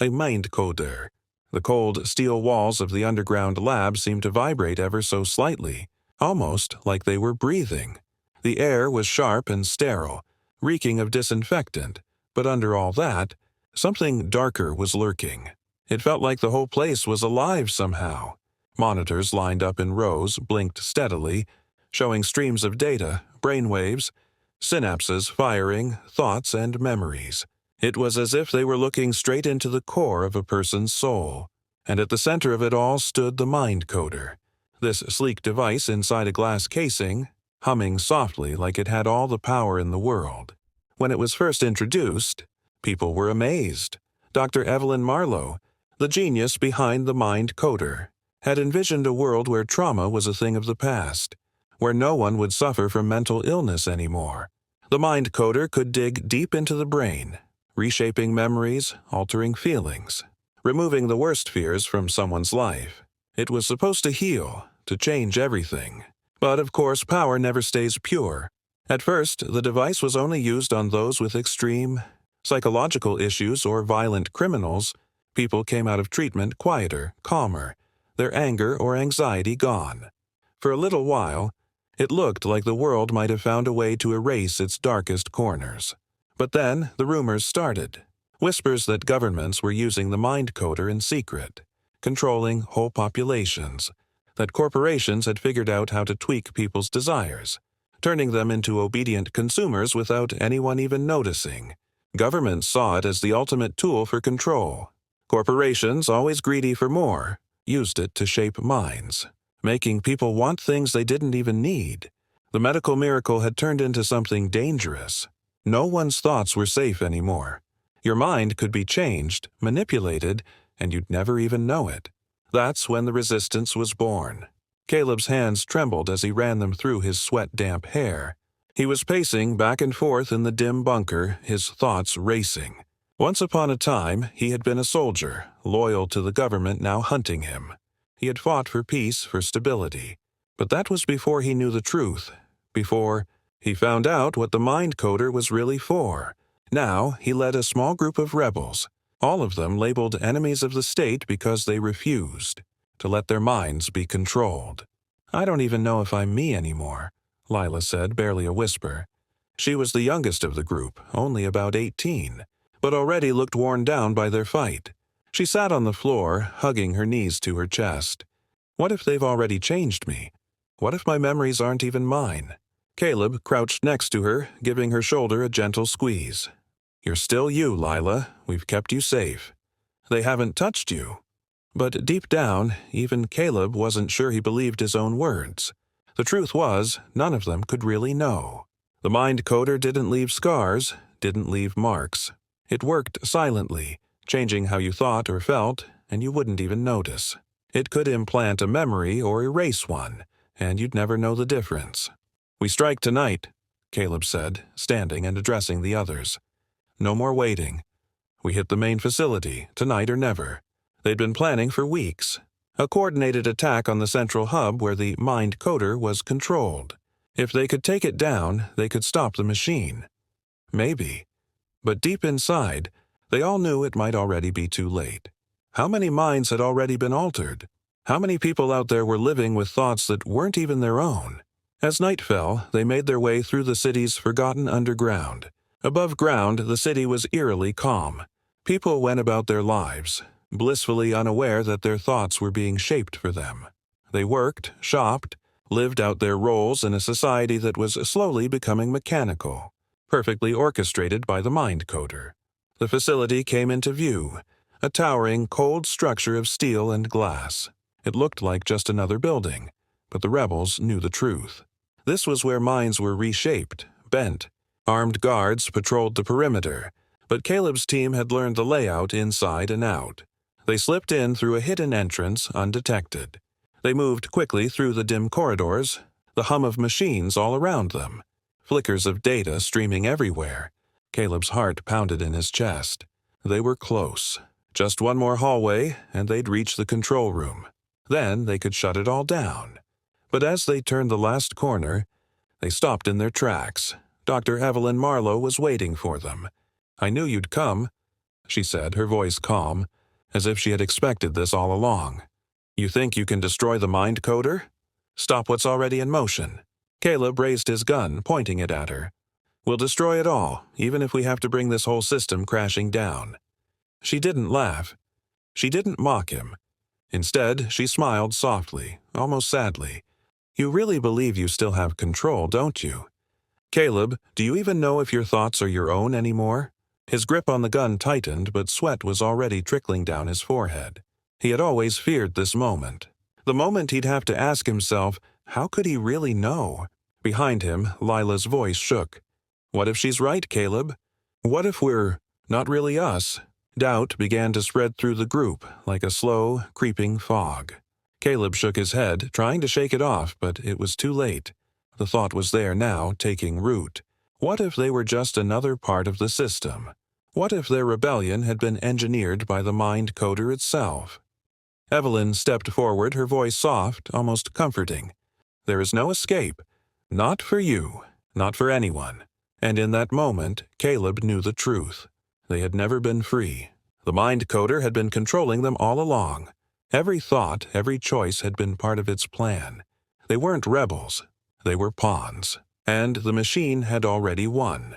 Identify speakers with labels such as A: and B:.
A: A mind coder. The cold steel walls of the underground lab seemed to vibrate ever so slightly, almost like they were breathing. The air was sharp and sterile, reeking of disinfectant, but under all that, something darker was lurking. It felt like the whole place was alive somehow. Monitors lined up in rows blinked steadily, showing streams of data, brainwaves, synapses firing, thoughts and memories. It was as if they were looking straight into the core of a person's soul. And at the center of it all stood the mind coder. This sleek device inside a glass casing, humming softly like it had all the power in the world. When it was first introduced, people were amazed. Dr. Evelyn Marlowe, the genius behind the mind coder, had envisioned a world where trauma was a thing of the past, where no one would suffer from mental illness anymore. The mind coder could dig deep into the brain, reshaping memories, altering feelings, removing the worst fears from someone's life. It was supposed to heal, to change everything. But of course, power never stays pure. At first, the device was only used on those with extreme psychological issues or violent criminals. People came out of treatment quieter, calmer, their anger or anxiety gone. For a little while, it looked like the world might have found a way to erase its darkest corners. But then the rumors started. Whispers that governments were using the mind coder in secret, controlling whole populations, that corporations had figured out how to tweak people's desires, turning them into obedient consumers without anyone even noticing. Governments saw it as the ultimate tool for control. Corporations, always greedy for more, used it to shape minds, making people want things they didn't even need. The medical miracle had turned into something dangerous. No one's thoughts were safe anymore. Your mind could be changed, manipulated, and you'd never even know it. That's when the resistance was born. Caleb's hands trembled as he ran them through his sweat-damp hair. He was pacing back and forth in the dim bunker, his thoughts racing. Once upon a time, he had been a soldier, loyal to the government now hunting him. He had fought for peace, for stability. But that was before he knew the truth, before he found out what the mind coder was really for. Now, he led a small group of rebels, all of them labeled enemies of the state because they refused to let their minds be controlled. "I don't even know if I'm me anymore," Lila said, barely a whisper. She was the youngest of the group, only about 18, but already looked worn down by their fight. She sat on the floor, hugging her knees to her chest. What if they've already changed me? What if my memories aren't even mine? Caleb crouched next to her, giving her shoulder a gentle squeeze. "You're still you, Lila. We've kept you safe. They haven't touched you." But deep down, even Caleb wasn't sure he believed his own words. The truth was, none of them could really know. The mind coder didn't leave scars, didn't leave marks. It worked silently, changing how you thought or felt, and you wouldn't even notice. It could implant a memory or erase one, and you'd never know the difference. "We strike tonight," Caleb said, standing and addressing the others. "No more waiting. We hit the main facility, tonight or never." They'd been planning for weeks. A coordinated attack on the central hub where the mind coder was controlled. If they could take it down, they could stop the machine. Maybe. But deep inside, they all knew it might already be too late. How many minds had already been altered? How many people out there were living with thoughts that weren't even their own? As night fell, they made their way through the city's forgotten underground. Above ground, the city was eerily calm. People went about their lives, blissfully unaware that their thoughts were being shaped for them. They worked, shopped, lived out their roles in a society that was slowly becoming mechanical, perfectly orchestrated by the mind coder. The facility came into view, a towering, cold structure of steel and glass. It looked like just another building, but the rebels knew the truth. This was where minds were reshaped, bent. Armed guards patrolled the perimeter, but Caleb's team had learned the layout inside and out. They slipped in through a hidden entrance undetected. They moved quickly through the dim corridors, the hum of machines all around them, flickers of data streaming everywhere. Caleb's heart pounded in his chest. They were close. Just one more hallway, and they'd reach the control room. Then they could shut it all down. But as they turned the last corner, they stopped in their tracks. Dr. Evelyn Marlowe was waiting for them. "I knew you'd come." she said, her voice calm, as if she had expected this all along. You think you can destroy the mind coder? Stop what's already in motion. Caleb raised his gun, pointing it at her. We'll destroy it all, even if we have to bring this whole system crashing down. She didn't laugh. She didn't mock him. Instead, she smiled softly, almost sadly. You really believe you still have control, don't you? Caleb, do you even know if your thoughts are your own anymore? His grip on the gun tightened, but sweat was already trickling down his forehead. He had always feared this moment. The moment he'd have to ask himself, how could he really know? Behind him, Lila's voice shook. What if she's right, Caleb? What if we're not really us? Doubt began to spread through the group like a slow, creeping fog. Caleb shook his head, trying to shake it off, but it was too late. The thought was there now, taking root. What if they were just another part of the system? What if their rebellion had been engineered by the mind coder itself? Evelyn stepped forward, her voice soft, almost comforting. There is no escape. Not for you. Not for anyone. And in that moment, Caleb knew the truth. They had never been free. The mind coder had been controlling them all along. Every thought, every choice had been part of its plan. They weren't rebels. They were pawns. And the machine had already won.